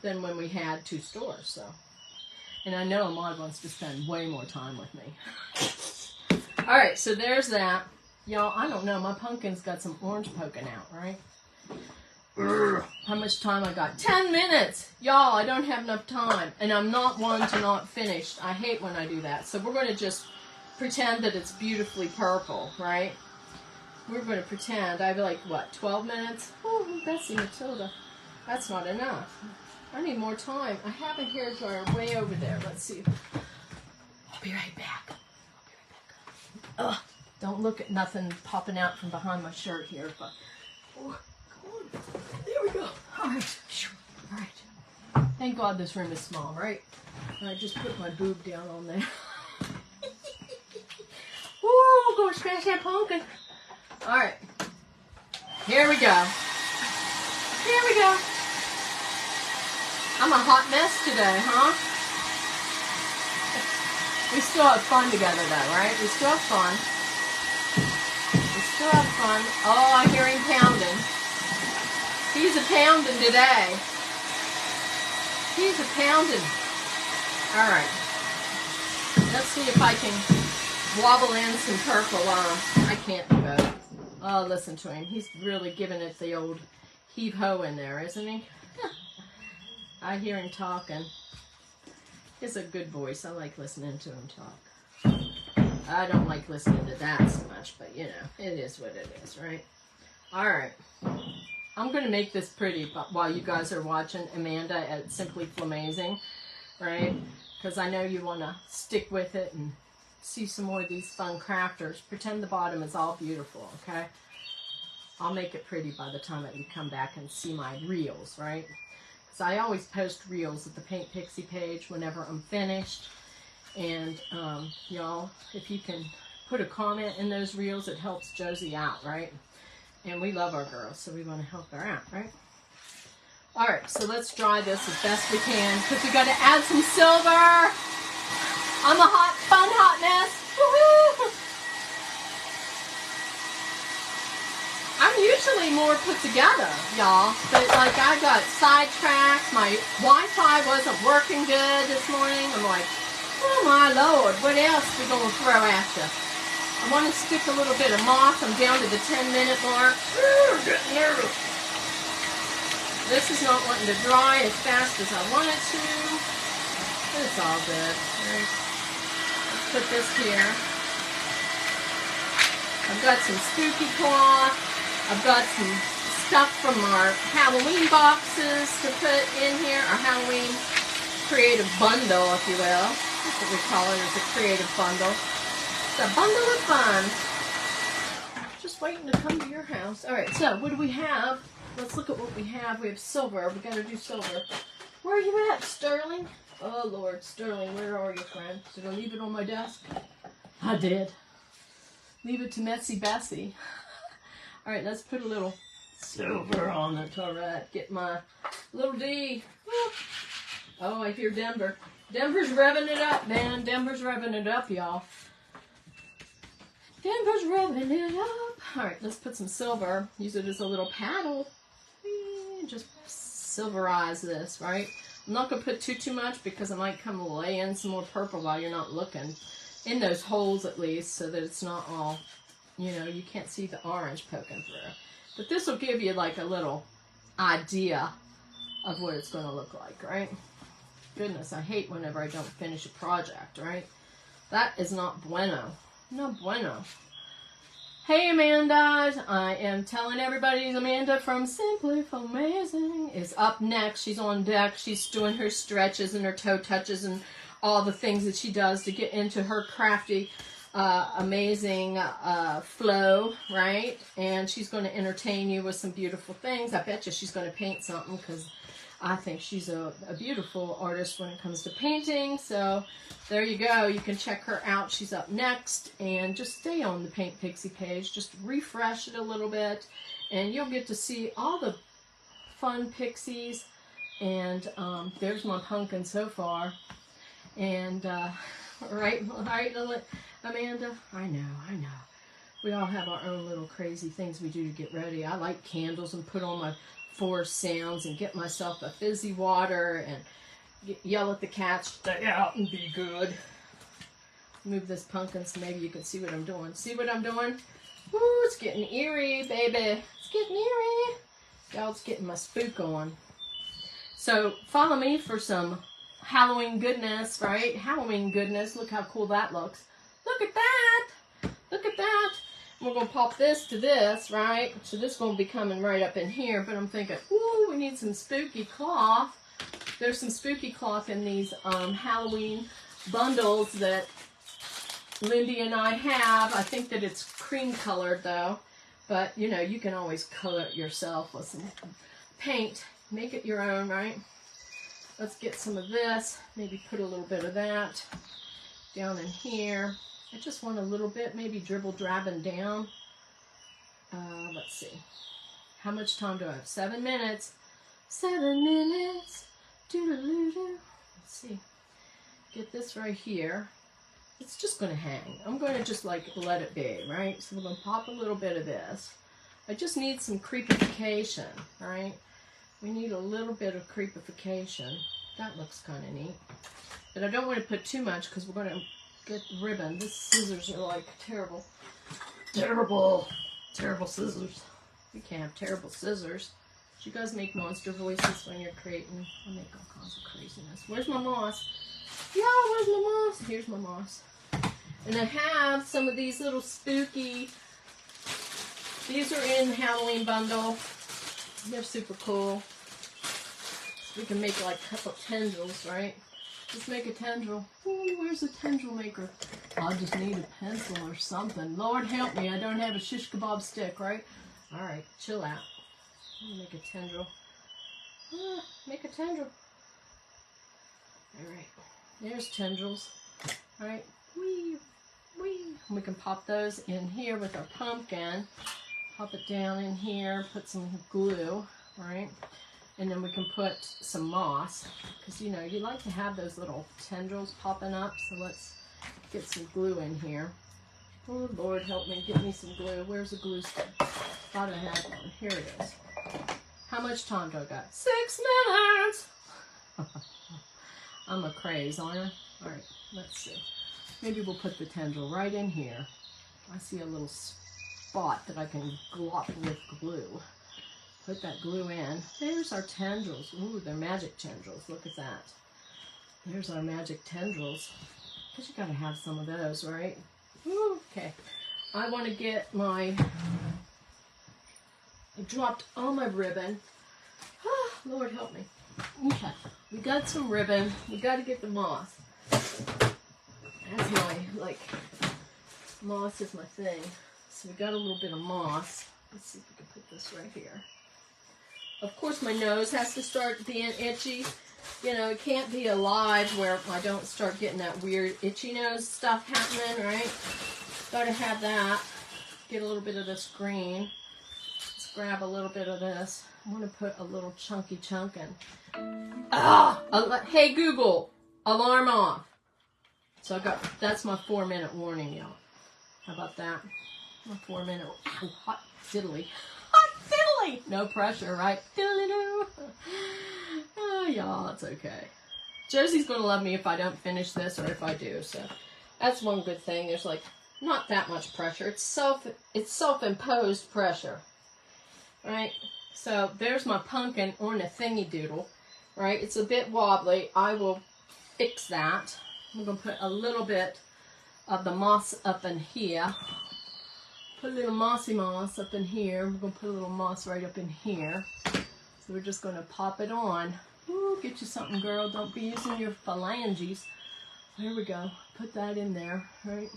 than when we had 2 stores. So, and I know Ahmad wants to spend way more time with me. All right, so there's that. Y'all, I don't know. My pumpkin's got some orange poking out, right? How much time I got? 10 minutes! Y'all, I don't have enough time. And I'm not one to not finish. I hate when I do that. So we're going to just pretend that it's beautifully purple, right? We're going to pretend. I have like, what, 12 minutes? Oh, Bessie Matilda. That's not enough. I need more time. I have a hairdryer way over there. Let's see. I'll be right back. Ugh. Don't look at nothing popping out from behind my shirt here, but oh, come on. There we go. All right. All right. Thank God this room is small, right? And I just put my boob down on there. Ooh, go smash that pumpkin. All right. Here we go. Here we go. I'm a hot mess today, huh? We still have fun together, though, right? We still have fun. Still have fun. Oh, I hear him pounding. He's a pounding today. He's a pounding. All right. Let's see if I can wobble in some purple. I can't do both. Oh, listen to him. He's really giving it the old heave-ho in there, isn't he? I hear him talking. He has a good voice. I like listening to him talk. I don't like listening to that so much, but, you know, it is what it is, right? All right. I'm going to make this pretty while you guys are watching Amanda at Simply Flamazing, right? Because I know you want to stick with it and see some more of these fun crafters. Pretend the bottom is all beautiful, okay? I'll make it pretty by the time that you come back and see my reels, right? Because I always post reels at the Paint Pixie page whenever I'm finished. And, y'all, if you can put a comment in those reels, it helps Josie out, right? And we love our girls, so we want to help her out, right? All right, so let's dry this as best we can, because we got to add some silver. I'm a hot mess. Woohoo! I'm usually more put together, y'all, but, like, I got sidetracked. My Wi-Fi wasn't working good this morning. I'm like, oh my Lord, what else we gonna throw after? I want to stick a little bit of moss. I'm down to the 10-minute mark. Getting nervous. This is not wanting to dry as fast as I want it to. But it's all good. Right. Let's put this here. I've got some spooky cloth. I've got some stuff from our Halloween boxes to put in here. Our Halloween creative bundle, if you will. That's what we call it, is a creative bundle. It's a bundle of fun. Just waiting to come to your house. All right, so what do we have? Let's look at what we have. We have silver. We got to do silver. Where are you at, Sterling? Oh, Lord. Sterling, where are you, friend? Did I leave it on my desk? I did. Leave it to Messy Bessie. All right, let's put a little silver on it. All right, get my little D. Oh, I hear Denver. Denver's revving it up, man. Denver's revving it up, y'all. Denver's revving it up. All right, let's put some silver. Use it as a little paddle. Just silverize this, right? I'm not going to put too much because I might come lay in some more purple while you're not looking. In those holes at least, so that it's not all, you know, you can't see the orange poking through. But this will give you like a little idea of what it's going to look like, right? Goodness, I hate whenever I don't finish a project, right? That is not bueno. No bueno. Hey, Amanda. I am telling everybody Amanda from Simply Amazing is up next. She's on deck. She's doing her stretches and her toe touches and all the things that she does to get into her crafty, amazing flow, right? And she's going to entertain you with some beautiful things. I bet you she's going to paint something because I think she's a beautiful artist when it comes to painting. So there you go. You can check her out. She's up next. And just stay on the Paint Pixie page. Just refresh it a little bit. And you'll get to see all the fun pixies. And there's my pumpkin so far. And, right, Amanda? I know. We all have our own little crazy things we do to get ready. I light candles and put on my forest sounds and get myself a fizzy water and yell at the cats, stay out and be good. Move this pumpkin so maybe you can see what I'm doing. See what I'm doing? Woo, it's getting eerie, baby. It's getting eerie. Y'all's getting my spook on. So follow me for some Halloween goodness, right? Halloween goodness. Look how cool that looks. Look at that. Look at that. We're going to pop this to this, right? So this won't be coming right up in here, but I'm thinking, ooh, we need some spooky cloth. There's some spooky cloth in these Halloween bundles that Lindy and I have. I think that it's cream colored though, but you know, you can always color it yourself with some paint. Make it your own, right? Let's get some of this, maybe put a little bit of that down in here. I just want a little bit, maybe dribble drabbing down. Let's see. How much time do I have? 7 minutes. 7 minutes. Doo-doo-doo-doo. Let's see. Get this right here. It's just going to hang. I'm going to just like let it be, right? So we're going to pop a little bit of this. I just need some creepification, right? We need a little bit of creepification. That looks kind of neat. But I don't want to put too much because we're going to get ribbon. These scissors are like terrible. Terrible scissors. We can't have terrible scissors. Do you guys make monster voices when you're creating? I make all kinds of craziness. Where's my moss? Yeah, where's my moss? Here's my moss. And I have some of these little spooky. These are in the Halloween bundle. They're super cool. We can make like a couple tendrils, right? Just make a tendril. Ooh, where's a tendril maker? I'll just need a pencil or something. Lord help me, I don't have a shish kebab stick, right? Alright, chill out. Make a tendril. Make a tendril. Alright, there's tendrils. Alright, wee, wee. We can pop those in here with our pumpkin. Pop it down in here, put some glue, right? And then we can put some moss, because you know, you like to have those little tendrils popping up, so let's get some glue in here. Oh Lord help me, get me some glue. Where's the glue stick? Thought I had one. Here it is. How much time do I got? 6 minutes! I'm a craze, aren't I? Alright, let's see. Maybe we'll put the tendril right in here. I see a little spot that I can glop with glue. Put that glue in. There's our tendrils. Ooh, they're magic tendrils. Look at that. There's our magic tendrils. Because you gotta have some of those, right? Ooh, okay. I want to get my... I dropped all my ribbon. Ah, Lord help me. Okay. We got some ribbon. We got to get the moss. That's my, like, moss is my thing. So we got a little bit of moss. Let's see if we can put this right here. Of course, my nose has to start being itchy You know, it can't be alive where I don't start getting that weird itchy nose stuff happening, right? Gotta have that. Get a little bit of this green. Let's grab a little bit of this. I want to put a little chunky chunk in. Hey Google, alarm off. So that's my 4-minute warning, y'all. How about that? My 4-minute, hot diddly. Hot diddly! No pressure, right? Diddly-doo. Oh, y'all, it's okay. Josie's gonna love me if I don't finish this or if I do, so that's one good thing. There's like not that much pressure. It's self-imposed pressure, right? So there's my pumpkin on the thingy doodle, right? It's a bit wobbly. I will fix that. I'm gonna put a little bit of the moss up in here. Put a little mossy moss up in here. We're gonna put a little moss right up in here. So we're just gonna pop it on. Ooh, get you something, girl. Don't be using your phalanges. There we go. Put that in there, right?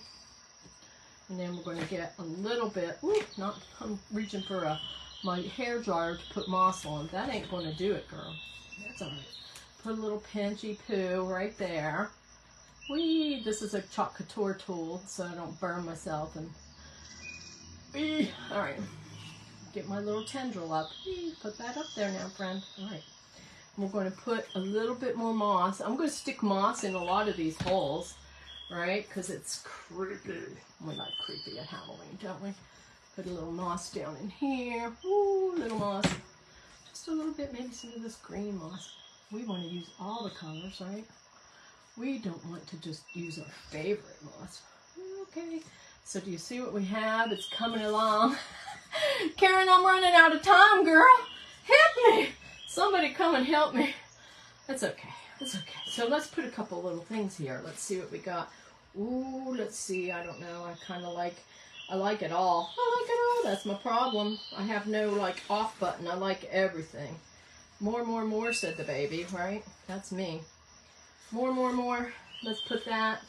And then we're going to get a little bit. Ooh, I'm reaching for my hair dryer to put moss on. That ain't going to do it, girl. That's all right. Put a little pinchy poo right there. Whee! This is a Chaulk Couture tool, so I don't burn myself. And whee! All right. Get my little tendril up. Whee! Put that up there now, friend. All right. We're going to put a little bit more moss. I'm going to stick moss in a lot of these holes, right? Because it's creepy. We like creepy at Halloween, don't we? Put a little moss down in here. Ooh, little moss. Just a little bit, maybe some of this green moss. We want to use all the colors, right? We don't want to just use our favorite moss. Okay. So do you see what we have? It's coming along. Karen, I'm running out of time, girl. Help me. Somebody come and help me. That's okay. That's okay. So let's put a couple little things here. Let's see what we got. Ooh, let's see. I don't know. I like it all. I like it all. That's my problem. I have no like off button. I like everything. More, said the baby, right? That's me. More. Let's put that.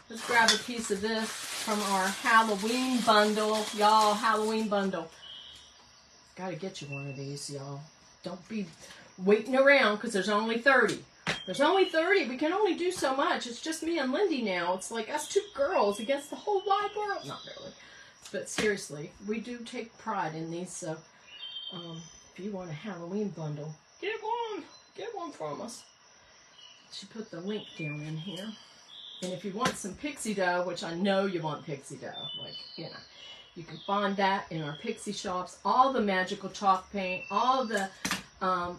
Let's grab a piece of this from our Halloween bundle. Y'all, Halloween bundle. Gotta get you one of these, y'all. Don't be waiting around because there's only 30. There's only 30. We can only do so much. It's just me and Lindy now. It's like us two girls against the whole wide world. Not really. But seriously, we do take pride in these. So if you want a Halloween bundle, get one. Get one from us. She put the link down in here. And if you want some pixie dough, which I know you want pixie dough, like, you know, you can find that in our Pixie shops. All the magical chalk paint, all the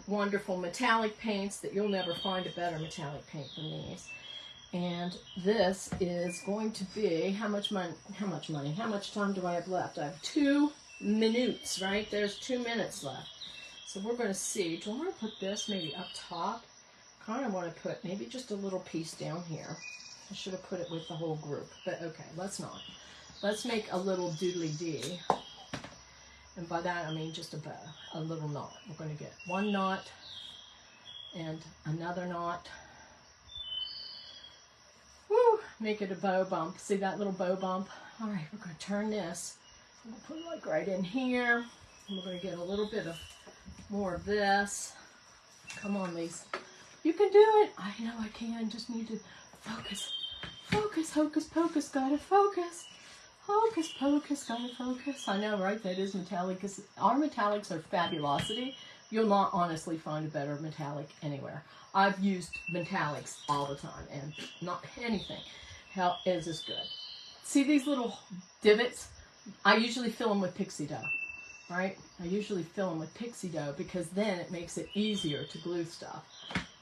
wonderful metallic paints that you'll never find a better metallic paint than these. And this is going to be, how much money, how much time do I have left? I have 2 minutes, right? There's 2 minutes left. So we're going to see, do I want to put this maybe up top? Kind of want to put maybe just a little piece down here. I should have put it with the whole group, but okay, let's not. Let's make a little doodly dee. And by that I mean just a bow, a little knot. We're going to get 1 knot and another knot. Woo! Make it a bow bump. See that little bow bump? All right, we're going to turn this. We'll put it like right in here. And we're going to get a little bit of more of this. Come on, Lise. You can do it. I know I can. Just need to focus. Focus. Hocus pocus. Gotta focus. Hocus pocus. Gotta focus. I know, right? That is metallic. Because our metallics are fabulosity. You'll not honestly find a better metallic anywhere. I've used metallics all the time, and not anything hell is as good. See these little divots? I usually fill them with pixie dough, right? I usually fill them with pixie dough because then it makes it easier to glue stuff.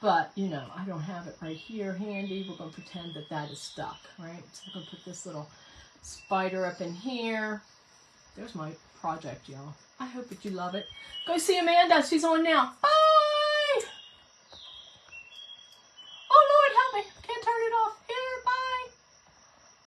But, you know, I don't have it right here handy. We're going to pretend that that is stuck, right? So we're going to put this little spider up in here. There's my project, y'all. I hope that you love it. Go see Amanda. She's on now. Bye!